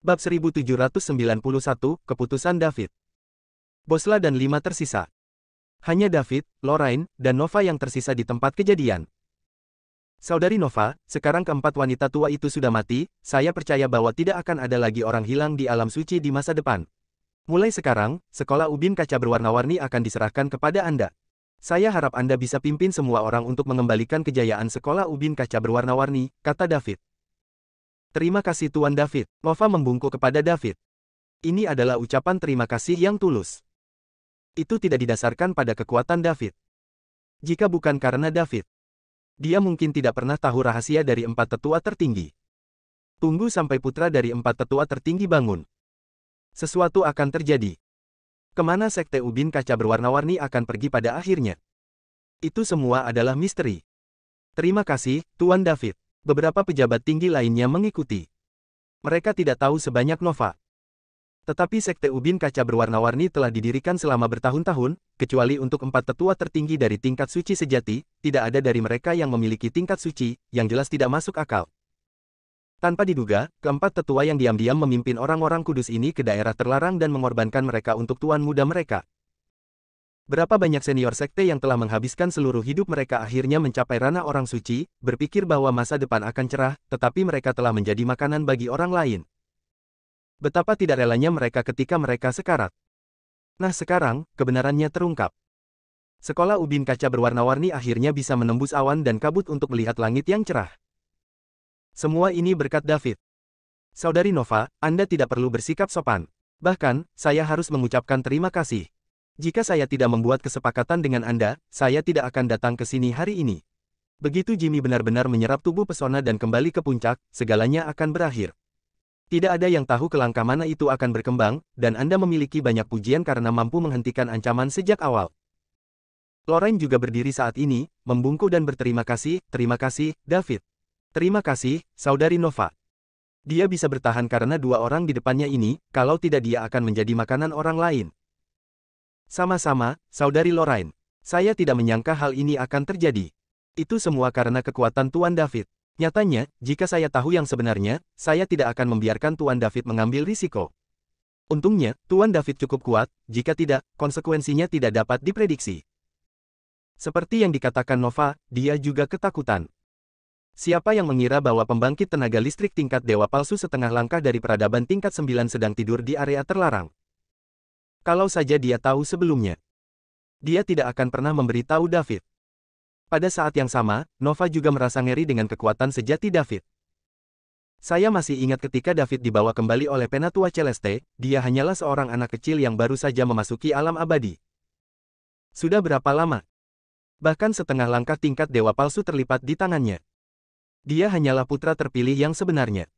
Bab 1791, Keputusan David. Bosla dan 5 tersisa. Hanya David, Lorraine, dan Nova yang tersisa di tempat kejadian. Saudari Nova, sekarang keempat wanita tua itu sudah mati, saya percaya bahwa tidak akan ada lagi orang hilang di alam suci di masa depan. Mulai sekarang, sekolah ubin kaca berwarna-warni akan diserahkan kepada Anda. Saya harap Anda bisa pimpin semua orang untuk mengembalikan kejayaan sekolah ubin kaca berwarna-warni, kata David. Terima kasih Tuan David. Nova membungkuk kepada David. Ini adalah ucapan terima kasih yang tulus. Itu tidak didasarkan pada kekuatan David. Jika bukan karena David, dia mungkin tidak pernah tahu rahasia dari 4 tetua tertinggi. Tunggu sampai putra dari 4 tetua tertinggi bangun. Sesuatu akan terjadi. Kemana sekte ubin kaca berwarna-warni akan pergi pada akhirnya? Itu semua adalah misteri. Terima kasih, Tuan David. Beberapa pejabat tinggi lainnya mengikuti. Mereka tidak tahu sebanyak Nova. Tetapi sekte ubin kaca berwarna-warni telah didirikan selama bertahun-tahun, kecuali untuk 4 tetua tertinggi dari tingkat suci sejati, tidak ada dari mereka yang memiliki tingkat suci, yang jelas tidak masuk akal. Tanpa diduga, keempat tetua yang diam-diam memimpin orang-orang kudus ini ke daerah terlarang dan mengorbankan mereka untuk tuan muda mereka. Berapa banyak senior sekte yang telah menghabiskan seluruh hidup mereka akhirnya mencapai ranah orang suci, berpikir bahwa masa depan akan cerah, tetapi mereka telah menjadi makanan bagi orang lain. Betapa tidak relanya mereka ketika mereka sekarat. Nah sekarang, kebenarannya terungkap. Sekolah ubin kaca berwarna-warni akhirnya bisa menembus awan dan kabut untuk melihat langit yang cerah. Semua ini berkat David. Saudari Nova, Anda tidak perlu bersikap sopan. Bahkan, saya harus mengucapkan terima kasih. Jika saya tidak membuat kesepakatan dengan Anda, saya tidak akan datang ke sini hari ini. Begitu Jimmy benar-benar menyerap tubuh pesona dan kembali ke puncak, segalanya akan berakhir. Tidak ada yang tahu ke langkah mana itu akan berkembang, dan Anda memiliki banyak pujian karena mampu menghentikan ancaman sejak awal. Lorraine juga berdiri saat ini, membungkuk dan berterima kasih, terima kasih, David. Terima kasih, Saudari Nova. Dia bisa bertahan karena 2 orang di depannya ini, kalau tidak dia akan menjadi makanan orang lain. Sama-sama, Saudari Lorraine. Saya tidak menyangka hal ini akan terjadi. Itu semua karena kekuatan Tuan David. Nyatanya, jika saya tahu yang sebenarnya, saya tidak akan membiarkan Tuan David mengambil risiko. Untungnya, Tuan David cukup kuat, jika tidak, konsekuensinya tidak dapat diprediksi. Seperti yang dikatakan Nova, dia juga ketakutan. Siapa yang mengira bahwa pembangkit tenaga listrik tingkat dewa palsu setengah langkah dari peradaban tingkat 9 sedang tidur di area terlarang? Kalau saja dia tahu sebelumnya. Dia tidak akan pernah memberitahu David. Pada saat yang sama, Nova juga merasa ngeri dengan kekuatan sejati David. Saya masih ingat ketika David dibawa kembali oleh Penatua Celeste, dia hanyalah seorang anak kecil yang baru saja memasuki alam abadi. Sudah berapa lama? Bahkan setengah langkah tingkat dewa palsu terlipat di tangannya. Dia hanyalah putra terpilih yang sebenarnya.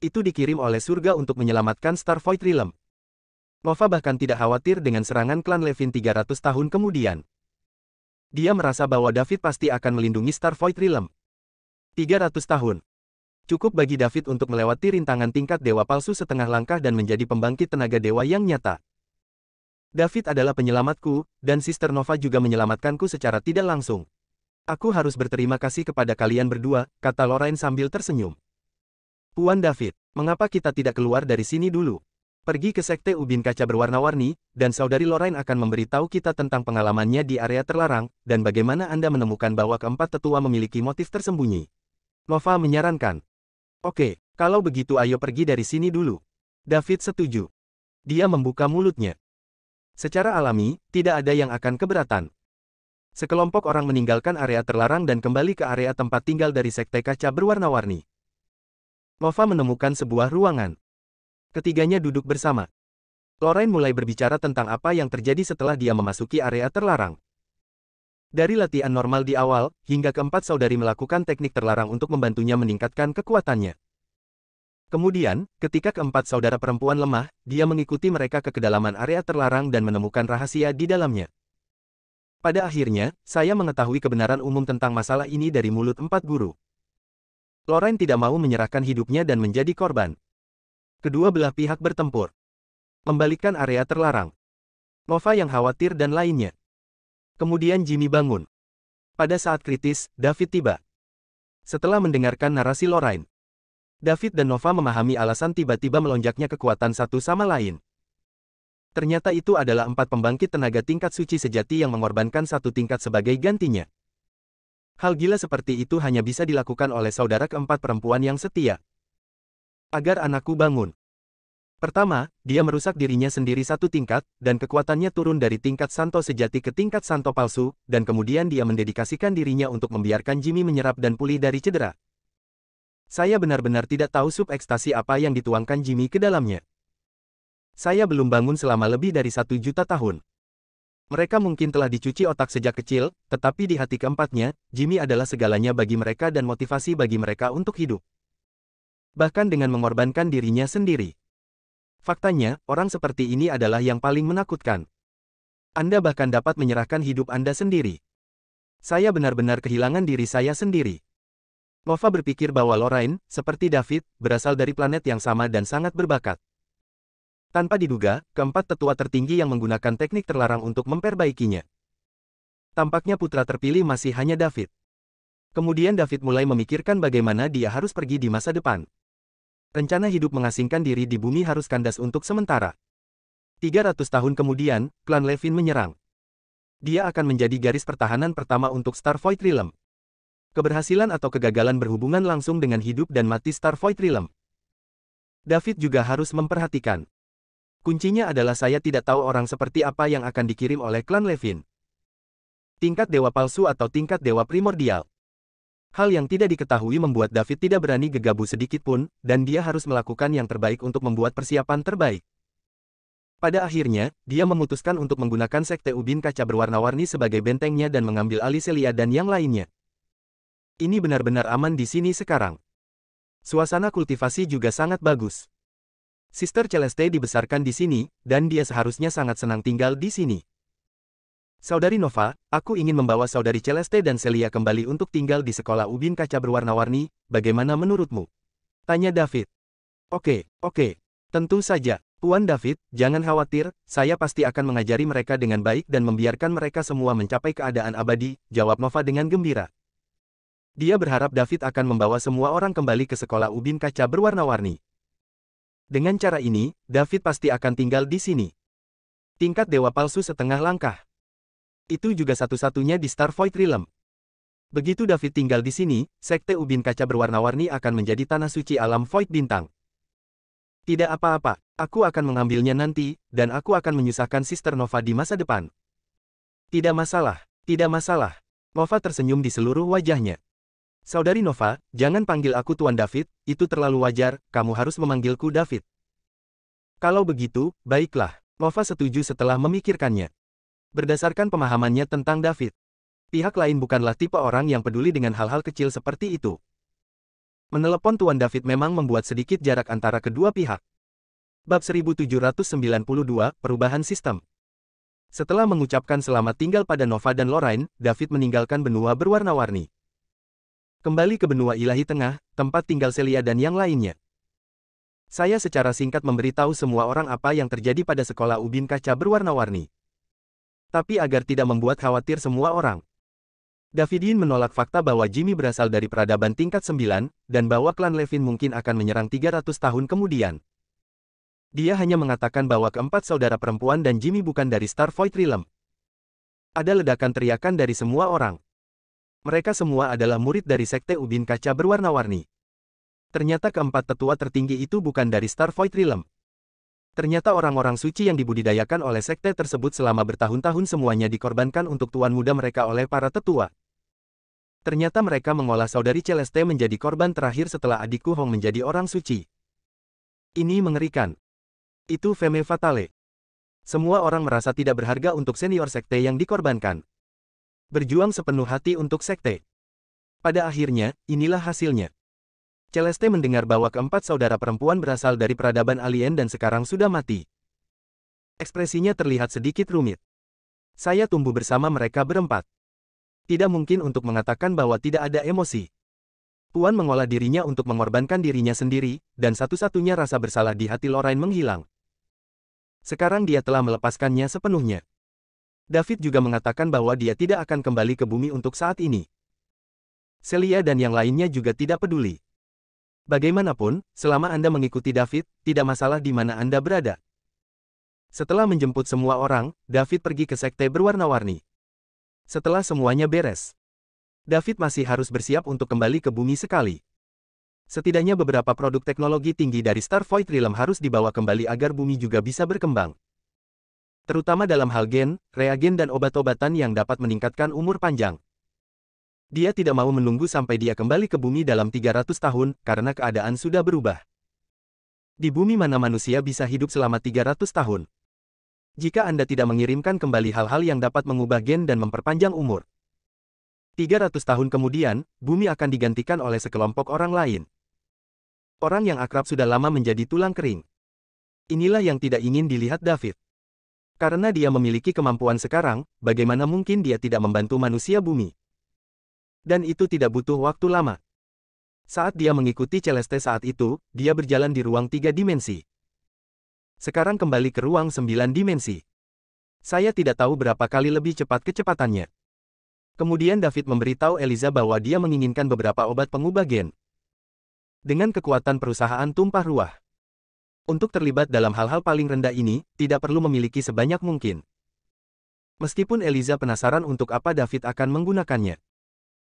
Itu dikirim oleh surga untuk menyelamatkan Star Void Realm. Nova bahkan tidak khawatir dengan serangan klan Levin 300 tahun kemudian. Dia merasa bahwa David pasti akan melindungi Star Void Realm. 300 tahun. Cukup bagi David untuk melewati rintangan tingkat dewa palsu setengah langkah dan menjadi pembangkit tenaga dewa yang nyata. David adalah penyelamatku, dan Sister Nova juga menyelamatkanku secara tidak langsung. Aku harus berterima kasih kepada kalian berdua, kata Lorraine sambil tersenyum. Tuan David, mengapa kita tidak keluar dari sini dulu? Pergi ke sekte ubin kaca berwarna-warni, dan Saudari Lorraine akan memberitahu kita tentang pengalamannya di area terlarang, dan bagaimana Anda menemukan bahwa keempat tetua memiliki motif tersembunyi. Nova menyarankan. Oke, kalau begitu ayo pergi dari sini dulu. David setuju. Dia membuka mulutnya. Secara alami, tidak ada yang akan keberatan. Sekelompok orang meninggalkan area terlarang dan kembali ke area tempat tinggal dari sekte kaca berwarna-warni. Nova menemukan sebuah ruangan. Ketiganya duduk bersama. Lorraine mulai berbicara tentang apa yang terjadi setelah dia memasuki area terlarang. Dari latihan normal di awal, hingga keempat saudari melakukan teknik terlarang untuk membantunya meningkatkan kekuatannya. Kemudian, ketika keempat saudara perempuan lemah, dia mengikuti mereka ke kedalaman area terlarang dan menemukan rahasia di dalamnya. Pada akhirnya, saya mengetahui kebenaran umum tentang masalah ini dari mulut 4 guru. Lorraine tidak mau menyerahkan hidupnya dan menjadi korban. Kedua belah pihak bertempur. Membalikkan area terlarang. Nova yang khawatir dan lainnya. Kemudian Jimmy bangun. Pada saat kritis, David tiba. Setelah mendengarkan narasi Lorraine, David dan Nova memahami alasan tiba-tiba melonjaknya kekuatan satu sama lain. Ternyata itu adalah 4 pembangkit tenaga tingkat suci sejati yang mengorbankan satu tingkat sebagai gantinya. Hal gila seperti itu hanya bisa dilakukan oleh saudara keempat perempuan yang setia. Agar anakku bangun. Pertama, dia merusak dirinya sendiri satu tingkat, dan kekuatannya turun dari tingkat santo sejati ke tingkat santo palsu, dan kemudian dia mendedikasikan dirinya untuk membiarkan Jimmy menyerap dan pulih dari cedera. Saya benar-benar tidak tahu sub ekstasi apa yang dituangkan Jimmy ke dalamnya. Saya belum bangun selama lebih dari 1 juta tahun. Mereka mungkin telah dicuci otak sejak kecil, tetapi di hati keempatnya, Jimmy adalah segalanya bagi mereka dan motivasi bagi mereka untuk hidup. Bahkan dengan mengorbankan dirinya sendiri. Faktanya, orang seperti ini adalah yang paling menakutkan. Anda bahkan dapat menyerahkan hidup Anda sendiri. Saya benar-benar kehilangan diri saya sendiri. Nova berpikir bahwa Lorraine, seperti David, berasal dari planet yang sama dan sangat berbakat. Tanpa diduga, keempat tetua tertinggi yang menggunakan teknik terlarang untuk memperbaikinya. Tampaknya putra terpilih masih hanya David. Kemudian David mulai memikirkan bagaimana dia harus pergi di masa depan. Rencana hidup mengasingkan diri di bumi harus kandas untuk sementara. 300 tahun kemudian, klan Levin menyerang. Dia akan menjadi garis pertahanan pertama untuk Starvoid Realm. Keberhasilan atau kegagalan berhubungan langsung dengan hidup dan mati Starvoid Realm. David juga harus memperhatikan. Kuncinya adalah saya tidak tahu orang seperti apa yang akan dikirim oleh klan Levin. Tingkat dewa palsu atau tingkat dewa primordial. Hal yang tidak diketahui membuat David tidak berani gegabah sedikit pun, dan dia harus melakukan yang terbaik untuk membuat persiapan terbaik. Pada akhirnya, dia memutuskan untuk menggunakan sekte ubin kaca berwarna-warni sebagai bentengnya dan mengambil alih Celia dan yang lainnya. Ini benar-benar aman di sini sekarang. Suasana kultivasi juga sangat bagus. Sister Celeste dibesarkan di sini, dan dia seharusnya sangat senang tinggal di sini. Saudari Nova, aku ingin membawa saudari Celeste dan Celia kembali untuk tinggal di sekolah ubin kaca berwarna-warni, bagaimana menurutmu? Tanya David. Oke, tentu saja. Tuan David, jangan khawatir, saya pasti akan mengajari mereka dengan baik dan membiarkan mereka semua mencapai keadaan abadi, jawab Nova dengan gembira. Dia berharap David akan membawa semua orang kembali ke sekolah ubin kaca berwarna-warni. Dengan cara ini, David pasti akan tinggal di sini. Tingkat dewa palsu setengah langkah. Itu juga satu-satunya di Starvoid Realm. Begitu David tinggal di sini, sekte ubin kaca berwarna-warni akan menjadi tanah suci alam Void Bintang. Tidak apa-apa, aku akan mengambilnya nanti, dan aku akan menyusahkan Sister Nova di masa depan. Tidak masalah. Nova tersenyum di seluruh wajahnya. Saudari Nova, jangan panggil aku Tuan David, itu terlalu wajar, kamu harus memanggilku David. Kalau begitu, baiklah. Nova setuju setelah memikirkannya. Berdasarkan pemahamannya tentang David, pihak lain bukanlah tipe orang yang peduli dengan hal-hal kecil seperti itu. Menelepon Tuan David memang membuat sedikit jarak antara kedua pihak. Bab 1792, Perubahan Sistem. Setelah mengucapkan selamat tinggal pada Nova dan Lorraine, David meninggalkan benua berwarna-warni. Kembali ke benua ilahi tengah, tempat tinggal Celia dan yang lainnya. Saya secara singkat memberitahu semua orang apa yang terjadi pada sekolah ubin kaca berwarna-warni. Tapi agar tidak membuat khawatir semua orang. Davidin menolak fakta bahwa Jimmy berasal dari peradaban tingkat 9, dan bahwa klan Levin mungkin akan menyerang 300 tahun kemudian. Dia hanya mengatakan bahwa keempat saudara perempuan dan Jimmy bukan dari Starvoid Realm. Ada ledakan teriakan dari semua orang. Mereka semua adalah murid dari sekte ubin kaca berwarna-warni. Ternyata keempat tetua tertinggi itu bukan dari Starvoid Realm. Ternyata orang-orang suci yang dibudidayakan oleh sekte tersebut selama bertahun-tahun semuanya dikorbankan untuk tuan muda mereka oleh para tetua. Ternyata mereka mengolah saudari Celeste menjadi korban terakhir setelah adikku Hong menjadi orang suci. Ini mengerikan. Itu femme fatale. Semua orang merasa tidak berharga untuk senior sekte yang dikorbankan. Berjuang sepenuh hati untuk sekte. Pada akhirnya, inilah hasilnya. Celeste mendengar bahwa keempat saudara perempuan berasal dari peradaban alien dan sekarang sudah mati. Ekspresinya terlihat sedikit rumit. Saya tumbuh bersama mereka berempat. Tidak mungkin untuk mengatakan bahwa tidak ada emosi. Tuan mengolah dirinya untuk mengorbankan dirinya sendiri, dan satu-satunya rasa bersalah di hati Lorraine menghilang. Sekarang dia telah melepaskannya sepenuhnya. David juga mengatakan bahwa dia tidak akan kembali ke bumi untuk saat ini. Celia dan yang lainnya juga tidak peduli. Bagaimanapun, selama Anda mengikuti David, tidak masalah di mana Anda berada. Setelah menjemput semua orang, David pergi ke sekte berwarna-warni. Setelah semuanya beres, David masih harus bersiap untuk kembali ke bumi sekali. Setidaknya beberapa produk teknologi tinggi dari Starvoid Realm harus dibawa kembali agar bumi juga bisa berkembang. Terutama dalam hal gen, reagen dan obat-obatan yang dapat meningkatkan umur panjang. Dia tidak mau menunggu sampai dia kembali ke bumi dalam 300 tahun, karena keadaan sudah berubah. Di bumi mana manusia bisa hidup selama 300 tahun? Jika Anda tidak mengirimkan kembali hal-hal yang dapat mengubah gen dan memperpanjang umur. 300 tahun kemudian, bumi akan digantikan oleh sekelompok orang lain. Orang yang akrab sudah lama menjadi tulang kering. Inilah yang tidak ingin dilihat David. Karena dia memiliki kemampuan sekarang, bagaimana mungkin dia tidak membantu manusia bumi? Dan itu tidak butuh waktu lama. Saat dia mengikuti Celeste saat itu, dia berjalan di ruang 3 dimensi. Sekarang kembali ke ruang 9 dimensi. Saya tidak tahu berapa kali lebih cepat kecepatannya. Kemudian David memberitahu Eliza bahwa dia menginginkan beberapa obat pengubah gen. Dengan kekuatan perusahaan tumpah ruah. Untuk terlibat dalam hal-hal paling rendah ini, tidak perlu memiliki sebanyak mungkin. Meskipun Eliza penasaran untuk apa David akan menggunakannya.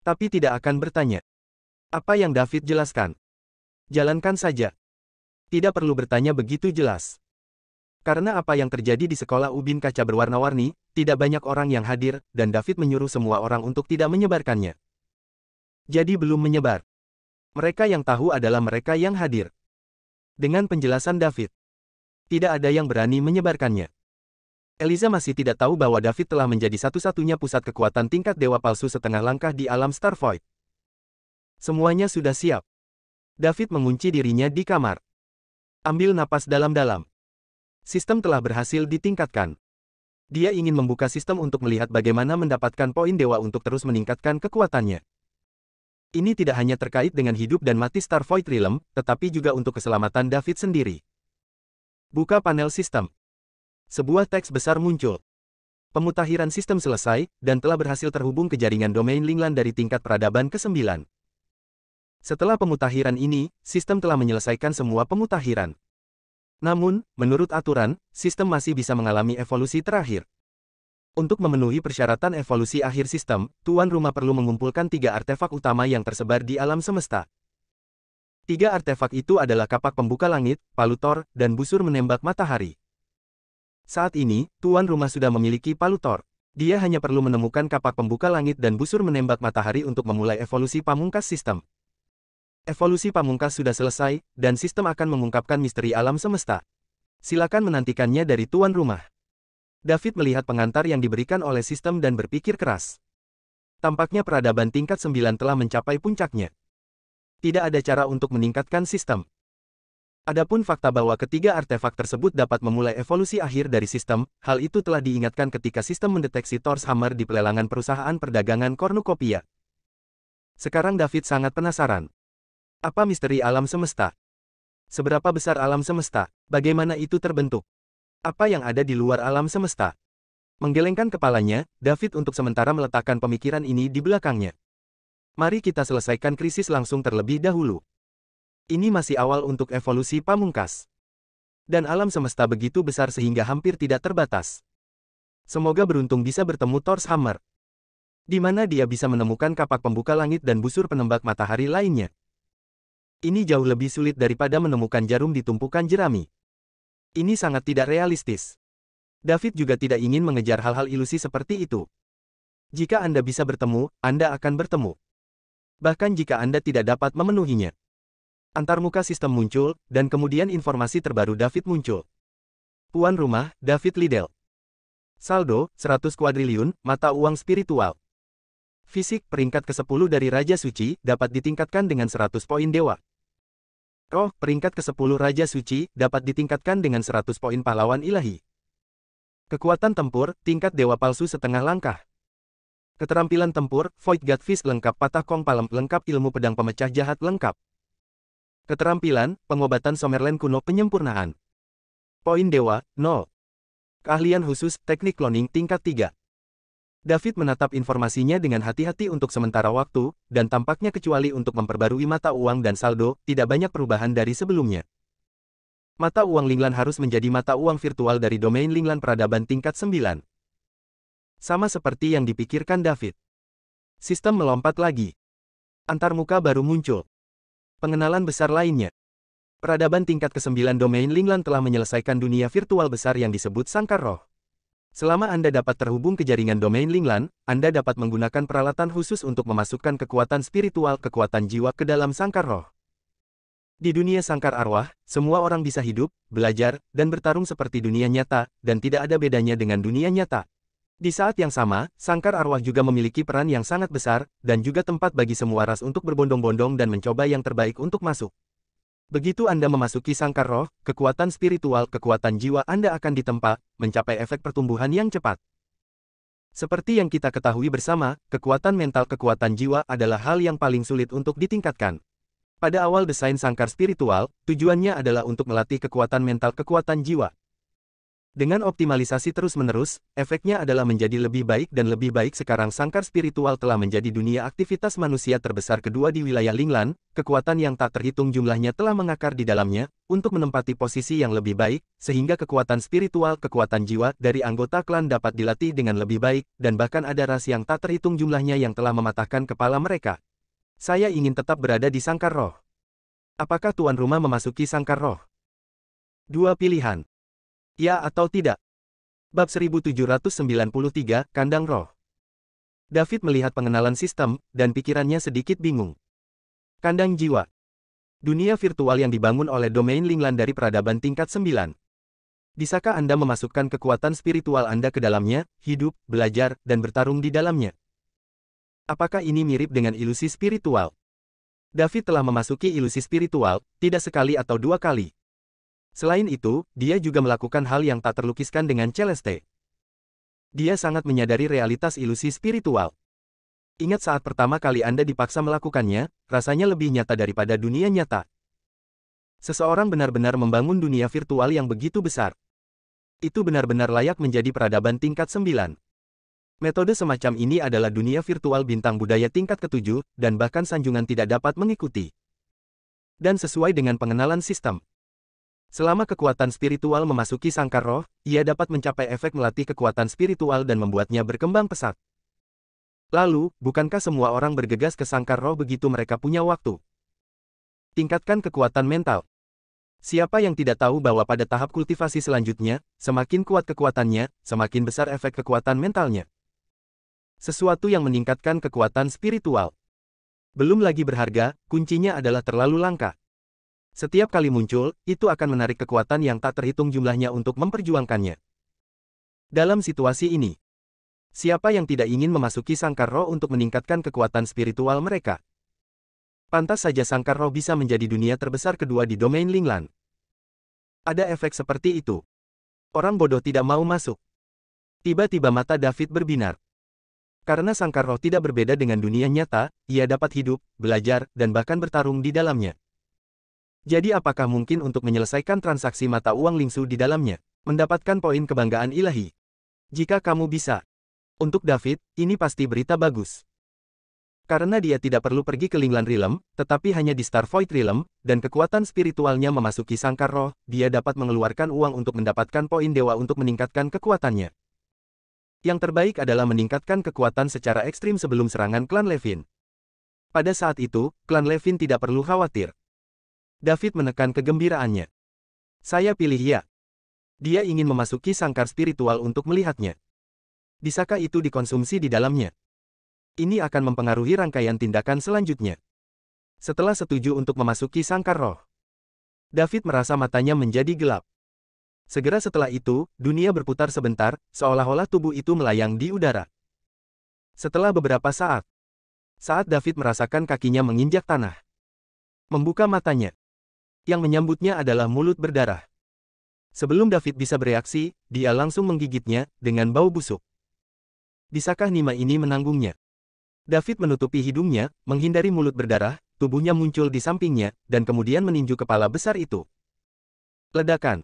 Tapi tidak akan bertanya. Apa yang David jelaskan? Jalankan saja. Tidak perlu bertanya begitu jelas. Karena apa yang terjadi di sekolah ubin kaca berwarna-warni, tidak banyak orang yang hadir, dan David menyuruh semua orang untuk tidak menyebarkannya. Jadi belum menyebar. Mereka yang tahu adalah mereka yang hadir. Dengan penjelasan David, tidak ada yang berani menyebarkannya. Eliza masih tidak tahu bahwa David telah menjadi satu-satunya pusat kekuatan tingkat dewa palsu setengah langkah di alam Starvoid. Semuanya sudah siap. David mengunci dirinya di kamar. Ambil napas dalam-dalam. Sistem telah berhasil ditingkatkan. Dia ingin membuka sistem untuk melihat bagaimana mendapatkan poin dewa untuk terus meningkatkan kekuatannya. Ini tidak hanya terkait dengan hidup dan mati Starvoid Realm, tetapi juga untuk keselamatan David sendiri. Buka panel sistem. Sebuah teks besar muncul. Pemutahiran sistem selesai, dan telah berhasil terhubung ke jaringan domain Linglan dari tingkat peradaban ke-9. Setelah pemutahiran ini, sistem telah menyelesaikan semua pemutahiran. Namun, menurut aturan, sistem masih bisa mengalami evolusi terakhir. Untuk memenuhi persyaratan evolusi akhir sistem, tuan rumah perlu mengumpulkan 3 artefak utama yang tersebar di alam semesta. 3 artefak itu adalah kapak pembuka langit, palutor, dan busur menembak matahari. Saat ini, tuan rumah sudah memiliki palutor. Dia hanya perlu menemukan kapak pembuka langit dan busur menembak matahari untuk memulai evolusi pamungkas sistem. Evolusi pamungkas sudah selesai, dan sistem akan mengungkapkan misteri alam semesta. Silakan menantikannya dari tuan rumah. David melihat pengantar yang diberikan oleh sistem dan berpikir keras. Tampaknya peradaban tingkat 9 telah mencapai puncaknya. Tidak ada cara untuk meningkatkan sistem. Adapun fakta bahwa ketiga artefak tersebut dapat memulai evolusi akhir dari sistem, hal itu telah diingatkan ketika sistem mendeteksi Thor's Hammer di pelelangan perusahaan perdagangan Cornucopia. Sekarang David sangat penasaran. Apa misteri alam semesta? Seberapa besar alam semesta? Bagaimana itu terbentuk? Apa yang ada di luar alam semesta? Menggelengkan kepalanya, David untuk sementara meletakkan pemikiran ini di belakangnya. Mari kita selesaikan krisis langsung terlebih dahulu. Ini masih awal untuk evolusi pamungkas. Dan alam semesta begitu besar sehingga hampir tidak terbatas. Semoga beruntung bisa bertemu Thor's Hammer. Di mana dia bisa menemukan kapak pembuka langit dan busur penembak matahari lainnya. Ini jauh lebih sulit daripada menemukan jarum di tumpukan jerami. Ini sangat tidak realistis. David juga tidak ingin mengejar hal-hal ilusi seperti itu. Jika Anda bisa bertemu, Anda akan bertemu. Bahkan jika Anda tidak dapat memenuhinya. Antarmuka sistem muncul, dan kemudian informasi terbaru David muncul. Tuan rumah, David Liddell. Saldo, 100 kuadriliun, mata uang spiritual. Fisik, peringkat ke-10 dari Raja Suci, dapat ditingkatkan dengan 100 poin dewa. Roh, peringkat ke-10 Raja Suci, dapat ditingkatkan dengan 100 poin pahlawan ilahi. Kekuatan tempur, tingkat dewa palsu setengah langkah. Keterampilan tempur, Void God Fist lengkap, patah kong palem lengkap, ilmu pedang pemecah jahat lengkap. Keterampilan, pengobatan Somerland kuno penyempurnaan. Poin dewa, 0. Keahlian khusus, teknik cloning tingkat 3. David menatap informasinya dengan hati-hati untuk sementara waktu, dan tampaknya kecuali untuk memperbarui mata uang dan saldo, tidak banyak perubahan dari sebelumnya. Mata uang Linglan harus menjadi mata uang virtual dari domain Linglan peradaban tingkat 9. Sama seperti yang dipikirkan David. Sistem melompat lagi. Antarmuka baru muncul. Pengenalan besar lainnya. Peradaban tingkat ke-9 domain Linglan telah menyelesaikan dunia virtual besar yang disebut Sangkar Roh. Selama Anda dapat terhubung ke jaringan domain Linglan, Anda dapat menggunakan peralatan khusus untuk memasukkan kekuatan spiritual, kekuatan jiwa ke dalam Sangkar Roh. Di dunia Sangkar Arwah, semua orang bisa hidup, belajar, dan bertarung seperti dunia nyata, dan tidak ada bedanya dengan dunia nyata. Di saat yang sama, Sangkar Arwah juga memiliki peran yang sangat besar, dan juga tempat bagi semua ras untuk berbondong-bondong dan mencoba yang terbaik untuk masuk. Begitu Anda memasuki Sangkar Roh, kekuatan spiritual, kekuatan jiwa Anda akan ditempa, mencapai efek pertumbuhan yang cepat. Seperti yang kita ketahui bersama, kekuatan mental, kekuatan jiwa adalah hal yang paling sulit untuk ditingkatkan. Pada awal desain Sangkar spiritual, tujuannya adalah untuk melatih kekuatan mental, kekuatan jiwa. Dengan optimalisasi terus-menerus, efeknya adalah menjadi lebih baik dan lebih baik. Sekarang Sangkar spiritual telah menjadi dunia aktivitas manusia terbesar kedua di wilayah Linglan, kekuatan yang tak terhitung jumlahnya telah mengakar di dalamnya, untuk menempati posisi yang lebih baik, sehingga kekuatan spiritual, kekuatan jiwa, dari anggota klan dapat dilatih dengan lebih baik, dan bahkan ada ras yang tak terhitung jumlahnya yang telah mematahkan kepala mereka. Saya ingin tetap berada di Sangkar Roh. Apakah tuan rumah memasuki Sangkar Roh? Dua pilihan. Ya atau tidak. Bab 1793, Kandang Roh. David melihat pengenalan sistem, dan pikirannya sedikit bingung. Kandang jiwa. Dunia virtual yang dibangun oleh domain Linglan dari peradaban tingkat 9. Bisakah Anda memasukkan kekuatan spiritual Anda ke dalamnya, hidup, belajar, dan bertarung di dalamnya? Apakah ini mirip dengan ilusi spiritual? David telah memasuki ilusi spiritual, tidak sekali atau dua kali. Selain itu, dia juga melakukan hal yang tak terlukiskan dengan Celeste. Dia sangat menyadari realitas ilusi spiritual. Ingat saat pertama kali Anda dipaksa melakukannya, rasanya lebih nyata daripada dunia nyata. Seseorang benar-benar membangun dunia virtual yang begitu besar. Itu benar-benar layak menjadi peradaban tingkat 9. Metode semacam ini adalah dunia virtual bintang budaya tingkat ke-7, dan bahkan sanjungan tidak dapat mengikuti. Dan sesuai dengan pengenalan sistem. Selama kekuatan spiritual memasuki Sangkar Roh, ia dapat mencapai efek melatih kekuatan spiritual dan membuatnya berkembang pesat. Lalu, bukankah semua orang bergegas ke Sangkar Roh begitu mereka punya waktu? Tingkatkan kekuatan mental. Siapa yang tidak tahu bahwa pada tahap kultivasi selanjutnya, semakin kuat kekuatannya, semakin besar efek kekuatan mentalnya. Sesuatu yang meningkatkan kekuatan spiritual. Belum lagi berharga, kuncinya adalah terlalu langka. Setiap kali muncul, itu akan menarik kekuatan yang tak terhitung jumlahnya untuk memperjuangkannya. Dalam situasi ini, siapa yang tidak ingin memasuki Sangkar Roh untuk meningkatkan kekuatan spiritual mereka? Pantas saja Sangkar Roh bisa menjadi dunia terbesar kedua di domain Linglan. Ada efek seperti itu. Orang bodoh tidak mau masuk. Tiba-tiba mata David berbinar. Karena Sangkar Roh tidak berbeda dengan dunia nyata, ia dapat hidup, belajar, dan bahkan bertarung di dalamnya. Jadi apakah mungkin untuk menyelesaikan transaksi mata uang Lingsu di dalamnya, mendapatkan poin kebanggaan ilahi? Jika kamu bisa. Untuk David, ini pasti berita bagus. Karena dia tidak perlu pergi ke Linglan Realm, tetapi hanya di Star Void Realm, dan kekuatan spiritualnya memasuki Sangkar Roh, dia dapat mengeluarkan uang untuk mendapatkan poin dewa untuk meningkatkan kekuatannya. Yang terbaik adalah meningkatkan kekuatan secara ekstrim sebelum serangan klan Levin. Pada saat itu, klan Levin tidak perlu khawatir. David menekan kegembiraannya. Saya pilih ya. Dia ingin memasuki Sangkar spiritual untuk melihatnya. Bisakah itu dikonsumsi di dalamnya? Ini akan mempengaruhi rangkaian tindakan selanjutnya. Setelah setuju untuk memasuki Sangkar Roh, David merasa matanya menjadi gelap. Segera setelah itu, dunia berputar sebentar, seolah-olah tubuh itu melayang di udara. Setelah beberapa saat David merasakan kakinya menginjak tanah. Membuka matanya. Yang menyambutnya adalah mulut berdarah. Sebelum David bisa bereaksi, dia langsung menggigitnya, dengan bau busuk. Bisakah Nima ini menanggungnya? David menutupi hidungnya, menghindari mulut berdarah, tubuhnya muncul di sampingnya, dan kemudian meninju kepala besar itu. Ledakan.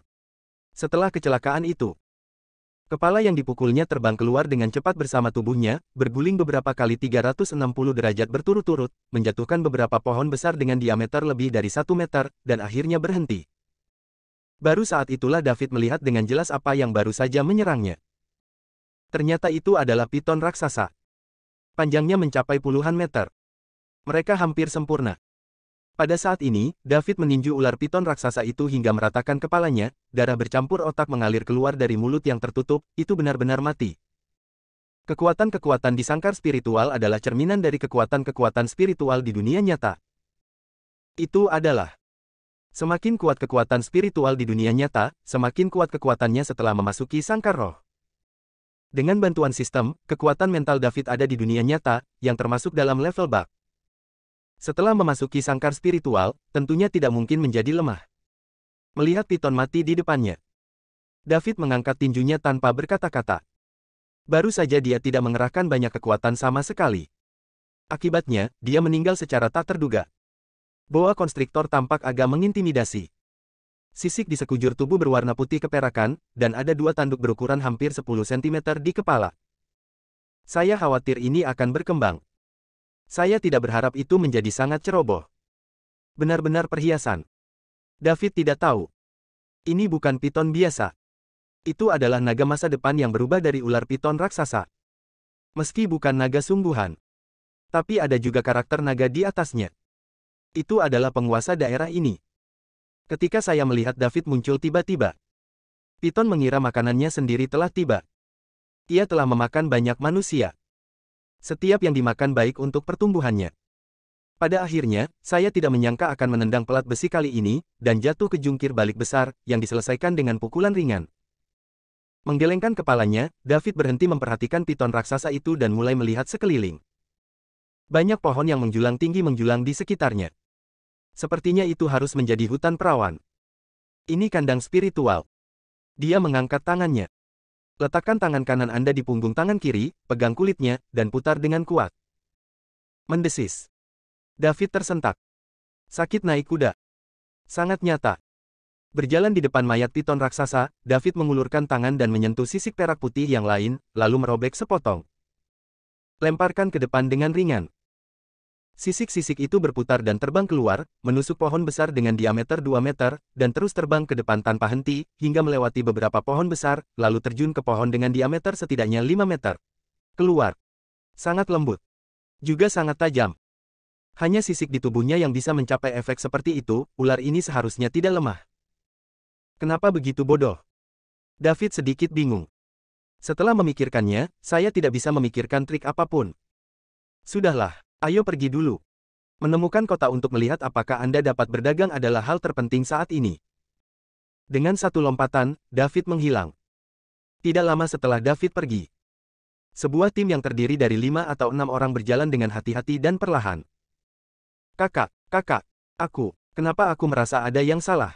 Setelah kecelakaan itu, Kepala yang dipukulnya terbang keluar dengan cepat bersama tubuhnya, berguling beberapa kali 360 derajat berturut-turut, menjatuhkan beberapa pohon besar dengan diameter lebih dari 1 meter, dan akhirnya berhenti. Baru saat itulah David melihat dengan jelas apa yang baru saja menyerangnya. Ternyata itu adalah piton raksasa. Panjangnya mencapai puluhan meter. Mereka hampir sempurna. Pada saat ini, David meninju ular piton raksasa itu hingga meratakan kepalanya, darah bercampur otak mengalir keluar dari mulut yang tertutup, itu benar-benar mati. Kekuatan-kekuatan di sangkar spiritual adalah cerminan dari kekuatan-kekuatan spiritual di dunia nyata. Itu adalah semakin kuat kekuatan spiritual di dunia nyata, semakin kuat kekuatannya setelah memasuki sangkar roh. Dengan bantuan sistem, kekuatan mental David ada di dunia nyata, yang termasuk dalam level bug. Setelah memasuki sangkar spiritual, tentunya tidak mungkin menjadi lemah. Melihat piton mati di depannya, David mengangkat tinjunya tanpa berkata-kata. Baru saja dia tidak mengerahkan banyak kekuatan sama sekali. Akibatnya, dia meninggal secara tak terduga. Boa konstriktor tampak agak mengintimidasi. Sisik di sekujur tubuh berwarna putih keperakan, dan ada 2 tanduk berukuran hampir 10 cm di kepala. Saya khawatir ini akan berkembang. Saya tidak berharap itu menjadi sangat ceroboh. Benar-benar perhiasan. David tidak tahu. Ini bukan piton biasa. Itu adalah naga masa depan yang berubah dari ular piton raksasa. Meski bukan naga sungguhan, tapi ada juga karakter naga di atasnya. Itu adalah penguasa daerah ini. Ketika saya melihat David muncul tiba-tiba, piton mengira makanannya sendiri telah tiba. Ia telah memakan banyak manusia. Setiap yang dimakan baik untuk pertumbuhannya. Pada akhirnya, saya tidak menyangka akan menendang pelat besi kali ini, dan jatuh ke jungkir balik besar, yang diselesaikan dengan pukulan ringan. Menggelengkan kepalanya, David berhenti memperhatikan piton raksasa itu dan mulai melihat sekeliling. Banyak pohon yang menjulang tinggi menjulang di sekitarnya. Sepertinya itu harus menjadi hutan perawan. Ini kandang spiritual. Dia mengangkat tangannya. Letakkan tangan kanan Anda di punggung tangan kiri, pegang kulitnya, dan putar dengan kuat. Mendesis. David tersentak. Sakit naik kuda. Sangat nyata. Berjalan di depan mayat piton raksasa, David mengulurkan tangan dan menyentuh sisik perak putih yang lain, lalu merobek sepotong. Lemparkan ke depan dengan ringan. Sisik-sisik itu berputar dan terbang keluar, menusuk pohon besar dengan diameter 2 meter, dan terus terbang ke depan tanpa henti, hingga melewati beberapa pohon besar, lalu terjun ke pohon dengan diameter setidaknya 5 meter. Keluar. Sangat lembut. Juga sangat tajam. Hanya sisik di tubuhnya yang bisa mencapai efek seperti itu, ular ini seharusnya tidak lemah. Kenapa begitu bodoh? David sedikit bingung. Setelah memikirkannya, saya tidak bisa memikirkan trik apapun. Sudahlah. Ayo pergi dulu. Menemukan kota untuk melihat apakah Anda dapat berdagang adalah hal terpenting saat ini. Dengan satu lompatan, David menghilang. Tidak lama setelah David pergi, sebuah tim yang terdiri dari 5 atau 6 orang berjalan dengan hati-hati dan perlahan. Kakak, kenapa aku merasa ada yang salah?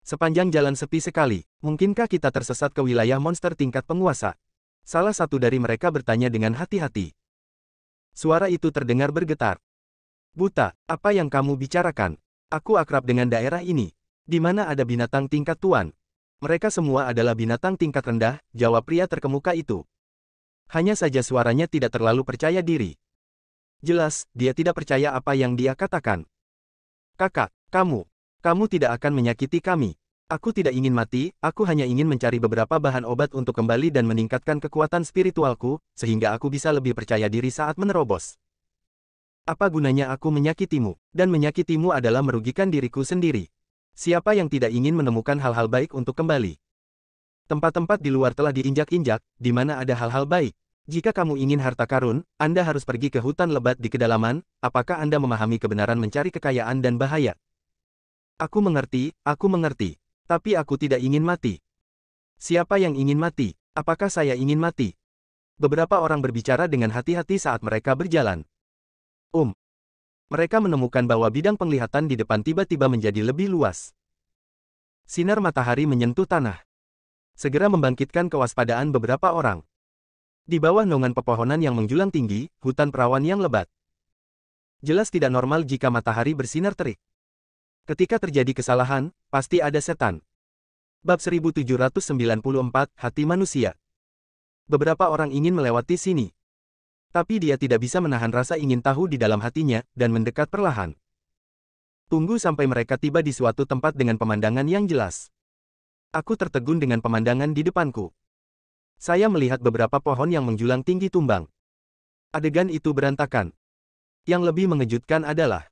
Sepanjang jalan sepi sekali, mungkinkah kita tersesat ke wilayah monster tingkat penguasa? Salah satu dari mereka bertanya dengan hati-hati. Suara itu terdengar bergetar. Buta, apa yang kamu bicarakan? Aku akrab dengan daerah ini. Di mana ada binatang tingkat tuan? Mereka semua adalah binatang tingkat rendah, jawab pria terkemuka itu. Hanya saja suaranya tidak terlalu percaya diri. Jelas, dia tidak percaya apa yang dia katakan. Kakak, kamu tidak akan menyakiti kami. Aku tidak ingin mati, aku hanya ingin mencari beberapa bahan obat untuk kembali dan meningkatkan kekuatan spiritualku, sehingga aku bisa lebih percaya diri saat menerobos. Apa gunanya aku menyakitimu? Dan menyakitimu adalah merugikan diriku sendiri. Siapa yang tidak ingin menemukan hal-hal baik untuk kembali? Tempat-tempat di luar telah diinjak-injak, di mana ada hal-hal baik. Jika kamu ingin harta karun, Anda harus pergi ke hutan lebat di kedalaman. Apakah Anda memahami kebenaran mencari kekayaan dan bahaya? Aku mengerti. Tapi aku tidak ingin mati. Siapa yang ingin mati? Apakah saya ingin mati? Beberapa orang berbicara dengan hati-hati saat mereka berjalan. Mereka menemukan bahwa bidang penglihatan di depan tiba-tiba menjadi lebih luas. Sinar matahari menyentuh tanah. Segera membangkitkan kewaspadaan beberapa orang. Di bawah naungan pepohonan yang menjulang tinggi, hutan perawan yang lebat. Jelas tidak normal jika matahari bersinar terik. Ketika terjadi kesalahan, pasti ada setan. Bab 1794, Hati Manusia. Beberapa orang ingin melewati sini. Tapi dia tidak bisa menahan rasa ingin tahu di dalam hatinya, dan mendekat perlahan. Tunggu sampai mereka tiba di suatu tempat dengan pemandangan yang jelas. Aku tertegun dengan pemandangan di depanku. Saya melihat beberapa pohon yang menjulang tinggi tumbang. Adegan itu berantakan. Yang lebih mengejutkan adalah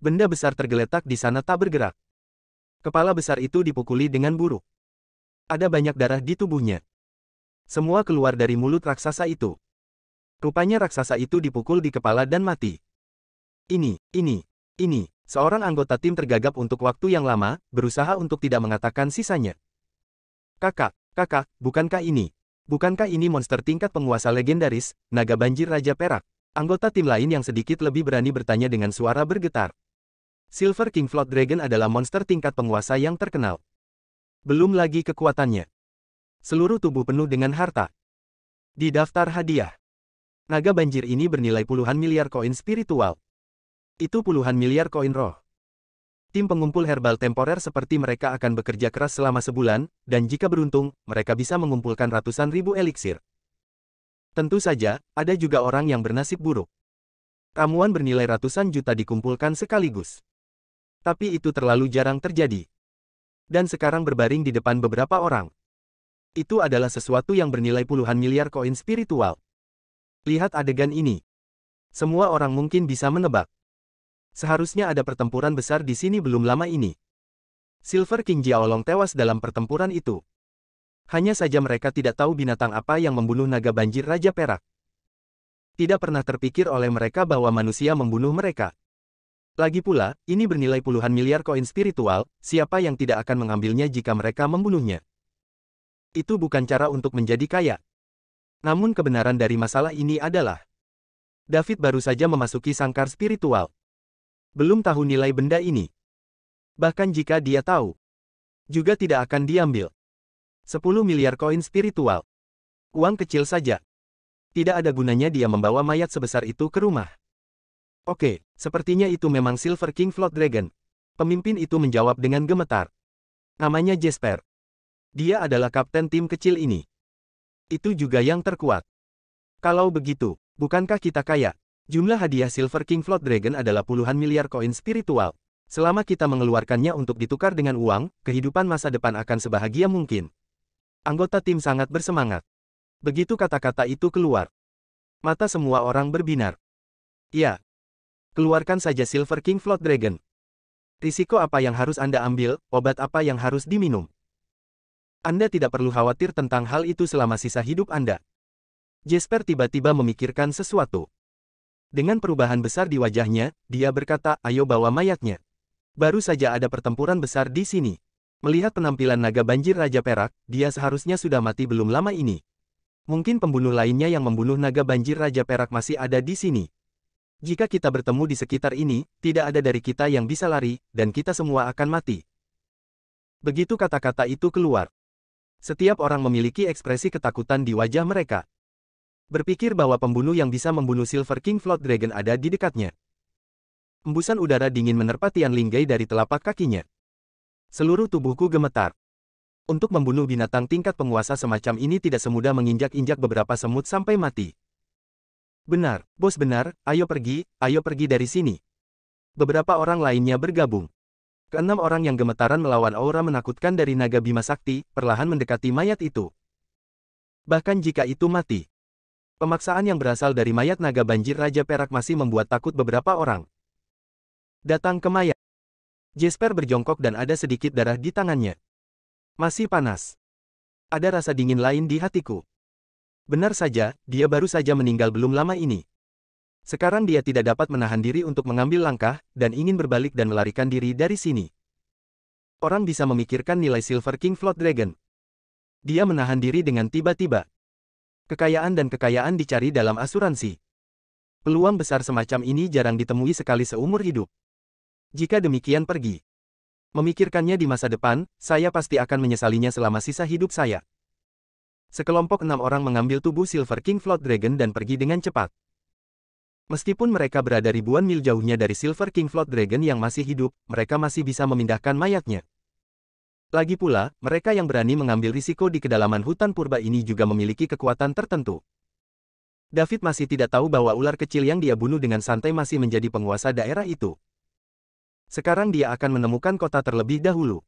benda besar tergeletak di sana tak bergerak. Kepala besar itu dipukuli dengan buruk. Ada banyak darah di tubuhnya. Semua keluar dari mulut raksasa itu. Rupanya raksasa itu dipukul di kepala dan mati. Ini. Seorang anggota tim tergagap untuk waktu yang lama, berusaha untuk tidak mengatakan sisanya. Kakak, bukankah ini monster tingkat penguasa legendaris, naga banjir Raja Perak? Anggota tim lain yang sedikit lebih berani bertanya dengan suara bergetar. Silver King Flood Dragon adalah monster tingkat penguasa yang terkenal. Belum lagi kekuatannya. Seluruh tubuh penuh dengan harta. Di daftar hadiah, naga banjir ini bernilai puluhan miliar koin spiritual. Itu puluhan miliar koin roh. Tim pengumpul herbal temporer seperti mereka akan bekerja keras selama sebulan, dan jika beruntung, mereka bisa mengumpulkan ratusan ribu eliksir. Tentu saja, ada juga orang yang bernasib buruk. Ramuan bernilai ratusan juta dikumpulkan sekaligus. Tapi itu terlalu jarang terjadi. Dan sekarang berbaring di depan beberapa orang. Itu adalah sesuatu yang bernilai puluhan miliar koin spiritual. Lihat adegan ini. Semua orang mungkin bisa menebak. Seharusnya ada pertempuran besar di sini belum lama ini. Silver King Jiaolong tewas dalam pertempuran itu. Hanya saja mereka tidak tahu binatang apa yang membunuh naga banjir Raja Perak. Tidak pernah terpikir oleh mereka bahwa manusia membunuh mereka. Lagi pula, ini bernilai puluhan miliar koin spiritual, siapa yang tidak akan mengambilnya jika mereka membunuhnya? Itu bukan cara untuk menjadi kaya. Namun kebenaran dari masalah ini adalah David baru saja memasuki sangkar spiritual. Belum tahu nilai benda ini. Bahkan jika dia tahu, juga tidak akan diambil. 10 miliar koin spiritual. Uang kecil saja. Tidak ada gunanya dia membawa mayat sebesar itu ke rumah. Oke, sepertinya itu memang Silver King Flood Dragon. Pemimpin itu menjawab dengan gemetar. Namanya Jesper. Dia adalah kapten tim kecil ini. Itu juga yang terkuat. Kalau begitu, bukankah kita kaya? Jumlah hadiah Silver King Flood Dragon adalah puluhan miliar koin spiritual. Selama kita mengeluarkannya untuk ditukar dengan uang, kehidupan masa depan akan sebahagia mungkin. Anggota tim sangat bersemangat. Begitu kata-kata itu keluar, mata semua orang berbinar. Ya, keluarkan saja Silver King Flood Dragon. Risiko apa yang harus Anda ambil, obat apa yang harus diminum? Anda tidak perlu khawatir tentang hal itu selama sisa hidup Anda. Jesper tiba-tiba memikirkan sesuatu. Dengan perubahan besar di wajahnya, dia berkata, ayo bawa mayatnya. Baru saja ada pertempuran besar di sini. Melihat penampilan naga banjir Raja Perak, dia seharusnya sudah mati belum lama ini. Mungkin pembunuh lainnya yang membunuh naga banjir Raja Perak masih ada di sini. Jika kita bertemu di sekitar ini, tidak ada dari kita yang bisa lari, dan kita semua akan mati. Begitu kata-kata itu keluar, setiap orang memiliki ekspresi ketakutan di wajah mereka. Berpikir bahwa pembunuh yang bisa membunuh Silver King Flood Dragon ada di dekatnya. Embusan udara dingin menerpa Tian Linggai dari telapak kakinya. Seluruh tubuhku gemetar. Untuk membunuh binatang tingkat penguasa semacam ini tidak semudah menginjak-injak beberapa semut sampai mati. Benar, bos benar, ayo pergi dari sini. Beberapa orang lainnya bergabung. Keenam orang yang gemetaran melawan aura menakutkan dari naga Bima Sakti, perlahan mendekati mayat itu. Bahkan jika itu mati, pemaksaan yang berasal dari mayat naga banjir Raja Perak masih membuat takut beberapa orang. Datang ke mayat. Jesper berjongkok dan ada sedikit darah di tangannya. Masih panas. Ada rasa dingin lain di hatiku. Benar saja, dia baru saja meninggal belum lama ini. Sekarang dia tidak dapat menahan diri untuk mengambil langkah, dan ingin berbalik dan melarikan diri dari sini. Orang bisa memikirkan nilai Silver King Flood Dragon. Dia menahan diri dengan tiba-tiba. Kekayaan dan kekayaan dicari dalam asuransi. Peluang besar semacam ini jarang ditemui sekali seumur hidup. Jika demikian pergi, memikirkannya di masa depan, saya pasti akan menyesalinya selama sisa hidup saya. Sekelompok 6 orang mengambil tubuh Silver King Flood Dragon dan pergi dengan cepat. Meskipun mereka berada ribuan mil jauhnya dari Silver King Flood Dragon yang masih hidup, mereka masih bisa memindahkan mayatnya. Lagi pula, mereka yang berani mengambil risiko di kedalaman hutan purba ini juga memiliki kekuatan tertentu. David masih tidak tahu bahwa ular kecil yang dia bunuh dengan santai masih menjadi penguasa daerah itu. Sekarang dia akan menemukan kota terlebih dahulu.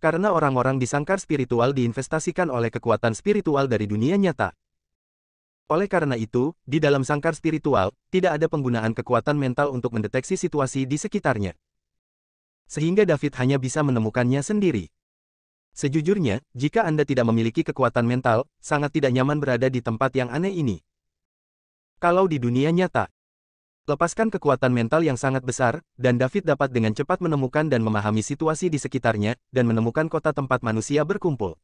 Karena orang-orang di sangkar spiritual diinvestasikan oleh kekuatan spiritual dari dunia nyata. Oleh karena itu, di dalam sangkar spiritual, tidak ada penggunaan kekuatan mental untuk mendeteksi situasi di sekitarnya. Sehingga David hanya bisa menemukannya sendiri. Sejujurnya, jika Anda tidak memiliki kekuatan mental, sangat tidak nyaman berada di tempat yang aneh ini. Kalau di dunia nyata, lepaskan kekuatan mental yang sangat besar, dan David dapat dengan cepat menemukan dan memahami situasi di sekitarnya, dan menemukan kota tempat manusia berkumpul.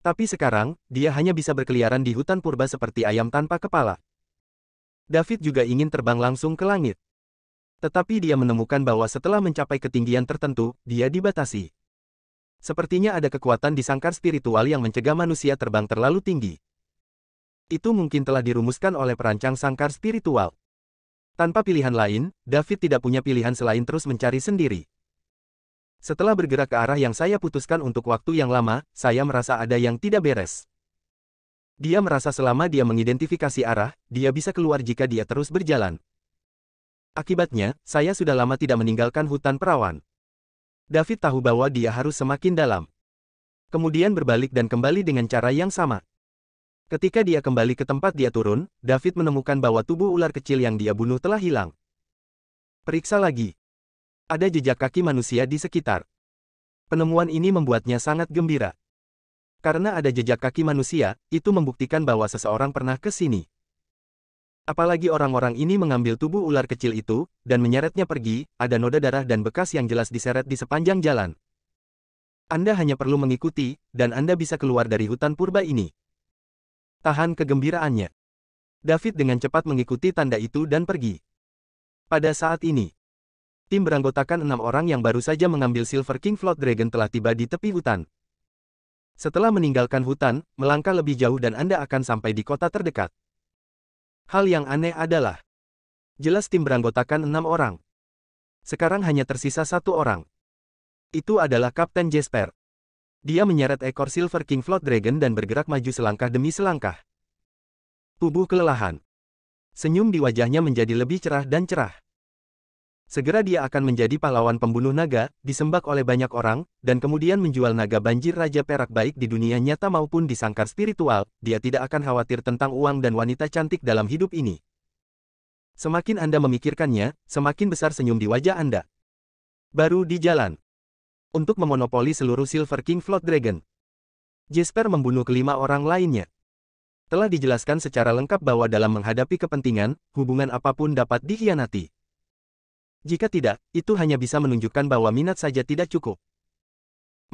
Tapi sekarang, dia hanya bisa berkeliaran di hutan purba seperti ayam tanpa kepala. David juga ingin terbang langsung ke langit. Tetapi dia menemukan bahwa setelah mencapai ketinggian tertentu, dia dibatasi. Sepertinya ada kekuatan di sangkar spiritual yang mencegah manusia terbang terlalu tinggi. Itu mungkin telah dirumuskan oleh perancang sangkar spiritual. Tanpa pilihan lain, David tidak punya pilihan selain terus mencari sendiri. Setelah bergerak ke arah yang saya putuskan untuk waktu yang lama, saya merasa ada yang tidak beres. Dia merasa selama dia mengidentifikasi arah, dia bisa keluar jika dia terus berjalan. Akibatnya, saya sudah lama tidak meninggalkan hutan perawan. David tahu bahwa dia harus semakin dalam. Kemudian berbalik dan kembali dengan cara yang sama. Ketika dia kembali ke tempat dia turun, David menemukan bahwa tubuh ular kecil yang dia bunuh telah hilang. Periksa lagi. Ada jejak kaki manusia di sekitar. Penemuan ini membuatnya sangat gembira. Karena ada jejak kaki manusia, itu membuktikan bahwa seseorang pernah ke sini. Apalagi orang-orang ini mengambil tubuh ular kecil itu, dan menyeretnya pergi, ada noda darah dan bekas yang jelas diseret di sepanjang jalan. Anda hanya perlu mengikuti, dan Anda bisa keluar dari hutan purba ini. Tahan kegembiraannya. David dengan cepat mengikuti tanda itu dan pergi. Pada saat ini, tim beranggotakan 6 orang yang baru saja mengambil Silver King Float Dragon telah tiba di tepi hutan. Setelah meninggalkan hutan, melangkah lebih jauh dan Anda akan sampai di kota terdekat. Hal yang aneh adalah, jelas tim beranggotakan 6 orang. Sekarang hanya tersisa 1 orang. Itu adalah Kapten Jasper. Dia menyeret ekor Silver King Float Dragon dan bergerak maju selangkah demi selangkah. Tubuh kelelahan. Senyum di wajahnya menjadi lebih cerah dan cerah. Segera dia akan menjadi pahlawan pembunuh naga, disembah oleh banyak orang, dan kemudian menjual naga banjir Raja Perak baik di dunia nyata maupun di sangkar spiritual, dia tidak akan khawatir tentang uang dan wanita cantik dalam hidup ini. Semakin Anda memikirkannya, semakin besar senyum di wajah Anda. Baru di jalan. Untuk memonopoli seluruh Silver King Float Dragon, Jasper membunuh kelima orang lainnya. Telah dijelaskan secara lengkap bahwa dalam menghadapi kepentingan, hubungan apapun dapat dikhianati. Jika tidak, itu hanya bisa menunjukkan bahwa minat saja tidak cukup.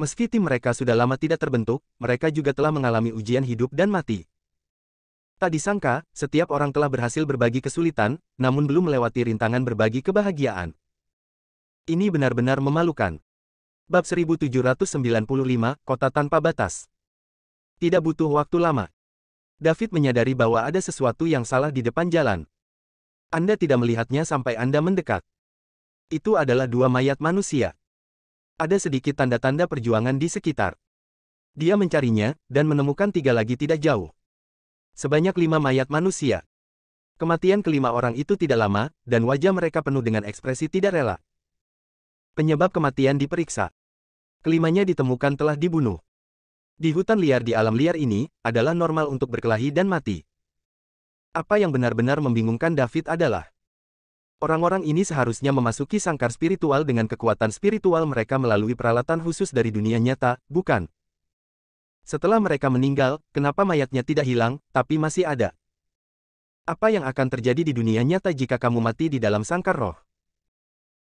Meski tim mereka sudah lama tidak terbentuk, mereka juga telah mengalami ujian hidup dan mati. Tak disangka, setiap orang telah berhasil berbagi kesulitan, namun belum melewati rintangan berbagi kebahagiaan. Ini benar-benar memalukan. Bab 1795, Kota Tanpa Batas. Tidak butuh waktu lama. David menyadari bahwa ada sesuatu yang salah di depan jalan. Anda tidak melihatnya sampai Anda mendekat. Itu adalah 2 mayat manusia. Ada sedikit tanda-tanda perjuangan di sekitar. Dia mencarinya, dan menemukan 3 lagi tidak jauh. Sebanyak 5 mayat manusia. Kematian kelima orang itu tidak lama, dan wajah mereka penuh dengan ekspresi tidak rela. Penyebab kematian diperiksa. Kelimanya ditemukan telah dibunuh. Di hutan liar di alam liar ini, adalah normal untuk berkelahi dan mati. Apa yang benar-benar membingungkan David adalah, orang-orang ini seharusnya memasuki sangkar spiritual dengan kekuatan spiritual mereka melalui peralatan khusus dari dunia nyata, bukan? Setelah mereka meninggal, kenapa mayatnya tidak hilang, tapi masih ada? Apa yang akan terjadi di dunia nyata jika kamu mati di dalam sangkar roh?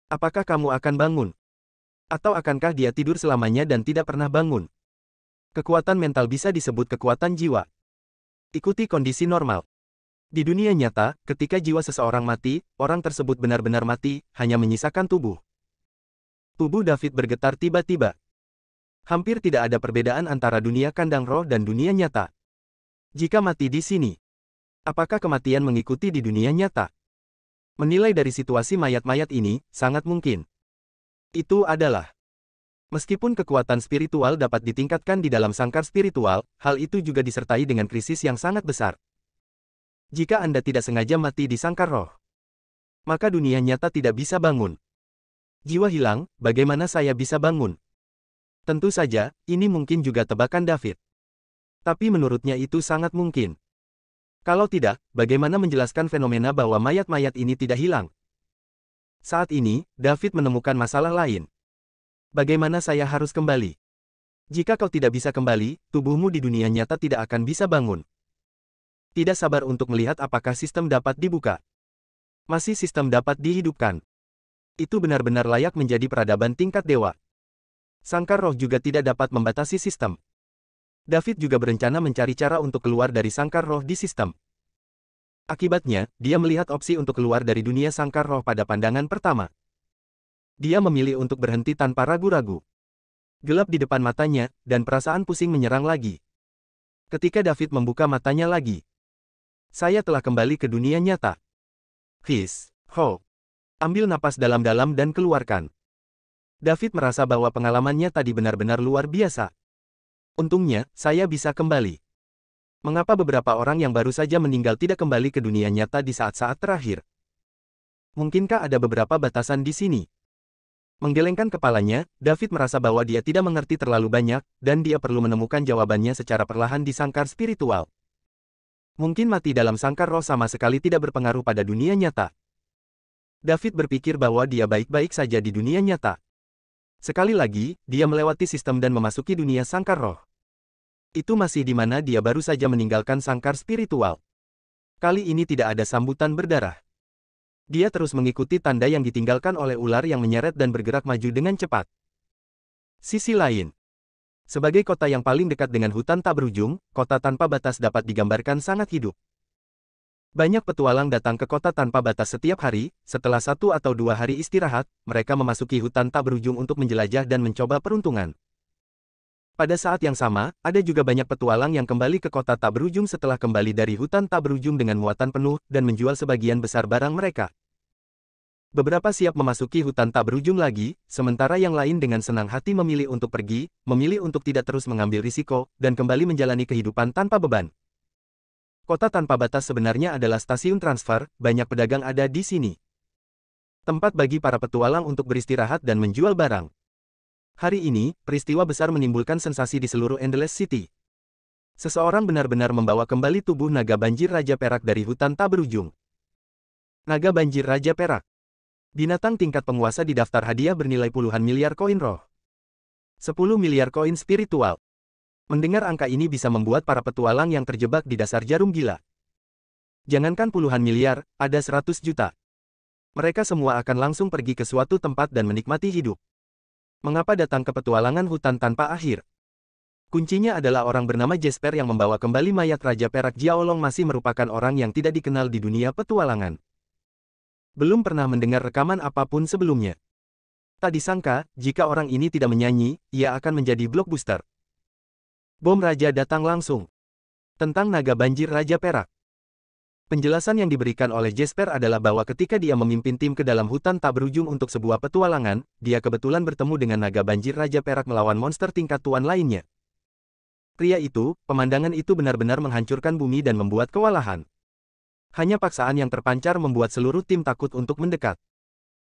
Apakah kamu akan bangun? Atau akankah dia tidur selamanya dan tidak pernah bangun? Kekuatan mental bisa disebut kekuatan jiwa. Ikuti kondisi normal. Di dunia nyata, ketika jiwa seseorang mati, orang tersebut benar-benar mati, hanya menyisakan tubuh. Tubuh David bergetar tiba-tiba. Hampir tidak ada perbedaan antara dunia kandang roh dan dunia nyata. Jika mati di sini, apakah kematian mengikuti di dunia nyata? Menilai dari situasi mayat-mayat ini, sangat mungkin. Itu adalah Meskipun kekuatan spiritual dapat ditingkatkan di dalam sangkar spiritual, hal itu juga disertai dengan krisis yang sangat besar. Jika Anda tidak sengaja mati di sangkar roh, maka dunia nyata tidak bisa bangun. Jiwa hilang, bagaimana saya bisa bangun? Tentu saja, ini mungkin juga tebakan David. Tapi menurutnya itu sangat mungkin. Kalau tidak, bagaimana menjelaskan fenomena bahwa mayat-mayat ini tidak hilang? Saat ini, David menemukan masalah lain. Bagaimana saya harus kembali? Jika kau tidak bisa kembali, tubuhmu di dunia nyata tidak akan bisa bangun. Tidak sabar untuk melihat apakah sistem dapat dibuka. Masih sistem dapat dihidupkan. Itu benar-benar layak menjadi peradaban tingkat dewa. Sangkar roh juga tidak dapat membatasi sistem. David juga berencana mencari cara untuk keluar dari sangkar roh di sistem. Akibatnya, dia melihat opsi untuk keluar dari dunia sangkar roh pada pandangan pertama. Dia memilih untuk berhenti tanpa ragu-ragu. Gelap di depan matanya, dan perasaan pusing menyerang lagi. Ketika David membuka matanya lagi, saya telah kembali ke dunia nyata. His, ho. Ambil napas dalam-dalam dan keluarkan. David merasa bahwa pengalamannya tadi benar-benar luar biasa. Untungnya, saya bisa kembali. Mengapa beberapa orang yang baru saja meninggal tidak kembali ke dunia nyata di saat-saat terakhir? Mungkinkah ada beberapa batasan di sini? Menggelengkan kepalanya, David merasa bahwa dia tidak mengerti terlalu banyak, dan dia perlu menemukan jawabannya secara perlahan di sangkar spiritual. Mungkin mati dalam sangkar roh sama sekali tidak berpengaruh pada dunia nyata. David berpikir bahwa dia baik-baik saja di dunia nyata. Sekali lagi, dia melewati sistem dan memasuki dunia sangkar roh. Itu masih di mana dia baru saja meninggalkan sangkar spiritual. Kali ini tidak ada sambutan berdarah. Dia terus mengikuti tanda yang ditinggalkan oleh ular yang menyeret dan bergerak maju dengan cepat. Sisi lain. Sebagai kota yang paling dekat dengan hutan tak berujung, kota tanpa batas dapat digambarkan sangat hidup. Banyak petualang datang ke kota tanpa batas setiap hari, setelah 1 atau 2 hari istirahat, mereka memasuki hutan tak berujung untuk menjelajah dan mencoba peruntungan. Pada saat yang sama, ada juga banyak petualang yang kembali ke kota tak berujung setelah kembali dari hutan tak berujung dengan muatan penuh dan menjual sebagian besar barang mereka. Beberapa siap memasuki hutan tak berujung lagi, sementara yang lain dengan senang hati memilih untuk pergi, memilih untuk tidak terus mengambil risiko, dan kembali menjalani kehidupan tanpa beban. Kota tanpa batas sebenarnya adalah stasiun transfer, banyak pedagang ada di sini. Tempat bagi para petualang untuk beristirahat dan menjual barang. Hari ini, peristiwa besar menimbulkan sensasi di seluruh Endless City. Seseorang benar-benar membawa kembali tubuh naga banjir Raja Perak dari hutan tak berujung. Naga banjir Raja Perak. Binatang tingkat penguasa di daftar hadiah bernilai puluhan miliar koin roh. 10 miliar koin spiritual. Mendengar angka ini bisa membuat para petualang yang terjebak di dasar jarum gila. Jangankan puluhan miliar, ada 100 juta. Mereka semua akan langsung pergi ke suatu tempat dan menikmati hidup. Mengapa datang ke petualangan hutan tanpa akhir? Kuncinya adalah orang bernama Jesper yang membawa kembali mayat Raja Perak. Jiaolong masih merupakan orang yang tidak dikenal di dunia petualangan. Belum pernah mendengar rekaman apapun sebelumnya. Tak disangka, jika orang ini tidak menyanyi, ia akan menjadi blockbuster. Bom Raja datang langsung. Tentang naga banjir Raja Perak. Penjelasan yang diberikan oleh Jesper adalah bahwa ketika dia memimpin tim ke dalam hutan tak berujung untuk sebuah petualangan, dia kebetulan bertemu dengan naga banjir Raja Perak melawan monster tingkat tuan lainnya. Pria itu, pemandangan itu benar-benar menghancurkan bumi dan membuat kewalahan. Hanya paksaan yang terpancar membuat seluruh tim takut untuk mendekat.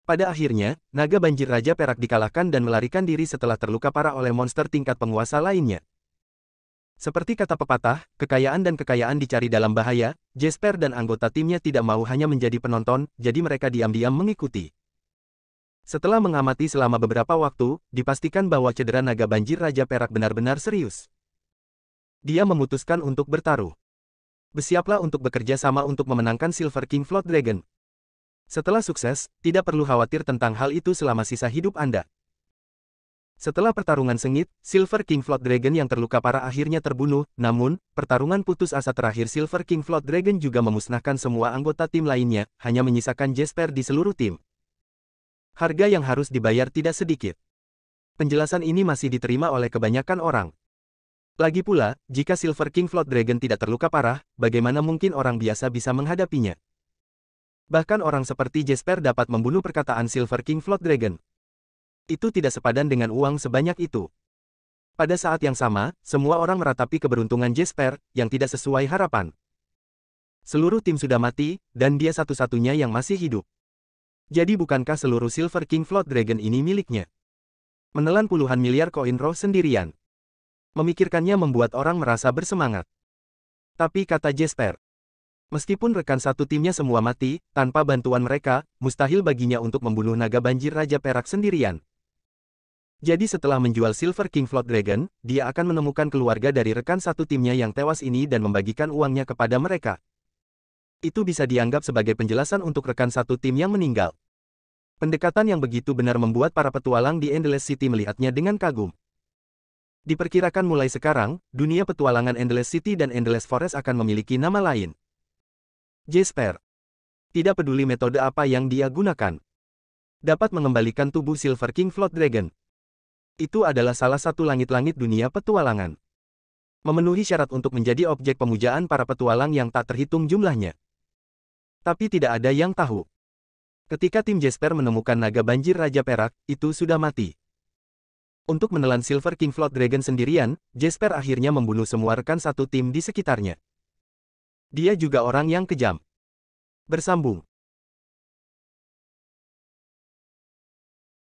Pada akhirnya, naga banjir Raja Perak dikalahkan dan melarikan diri setelah terluka parah oleh monster tingkat penguasa lainnya. Seperti kata pepatah, kekayaan dan kekayaan dicari dalam bahaya, Jesper dan anggota timnya tidak mau hanya menjadi penonton, jadi mereka diam-diam mengikuti. Setelah mengamati selama beberapa waktu, dipastikan bahwa cedera naga banjir Raja Perak benar-benar serius. Dia memutuskan untuk bertaruh. Bersiaplah untuk bekerja sama untuk memenangkan Silver King Float Dragon. Setelah sukses, tidak perlu khawatir tentang hal itu selama sisa hidup Anda. Setelah pertarungan sengit, Silver King Float Dragon yang terluka parah akhirnya terbunuh, namun, pertarungan putus asa terakhir Silver King Float Dragon juga memusnahkan semua anggota tim lainnya, hanya menyisakan Jesper di seluruh tim. Harga yang harus dibayar tidak sedikit. Penjelasan ini masih diterima oleh kebanyakan orang. Lagi pula, jika Silver King Float Dragon tidak terluka parah, bagaimana mungkin orang biasa bisa menghadapinya? Bahkan orang seperti Jesper dapat membunuh perkataan Silver King Float Dragon. Itu tidak sepadan dengan uang sebanyak itu. Pada saat yang sama, semua orang meratapi keberuntungan Jesper, yang tidak sesuai harapan. Seluruh tim sudah mati, dan dia satu-satunya yang masih hidup. Jadi bukankah seluruh Silver King Float Dragon ini miliknya? Menelan puluhan miliar koin roh sendirian. Memikirkannya membuat orang merasa bersemangat. Tapi kata Jesper, meskipun rekan satu timnya semua mati, tanpa bantuan mereka, mustahil baginya untuk membunuh naga banjir Raja Perak sendirian. Jadi setelah menjual Silver King Float Dragon, dia akan menemukan keluarga dari rekan satu timnya yang tewas ini dan membagikan uangnya kepada mereka. Itu bisa dianggap sebagai penjelasan untuk rekan satu tim yang meninggal. Pendekatan yang begitu benar membuat para petualang di Endless City melihatnya dengan kagum. Diperkirakan mulai sekarang, dunia petualangan Endless City dan Endless Forest akan memiliki nama lain. Jesper. Tidak peduli metode apa yang dia gunakan. Dapat mengembalikan tubuh Silver King Float Dragon. Itu adalah salah satu langit-langit dunia petualangan. Memenuhi syarat untuk menjadi objek pemujaan para petualang yang tak terhitung jumlahnya. Tapi tidak ada yang tahu. Ketika tim Jesper menemukan naga banjir Raja Perak, itu sudah mati. Untuk menelan Silver King Float Dragon sendirian, Jesper akhirnya membunuh semua rekan satu tim di sekitarnya. Dia juga orang yang kejam. Bersambung.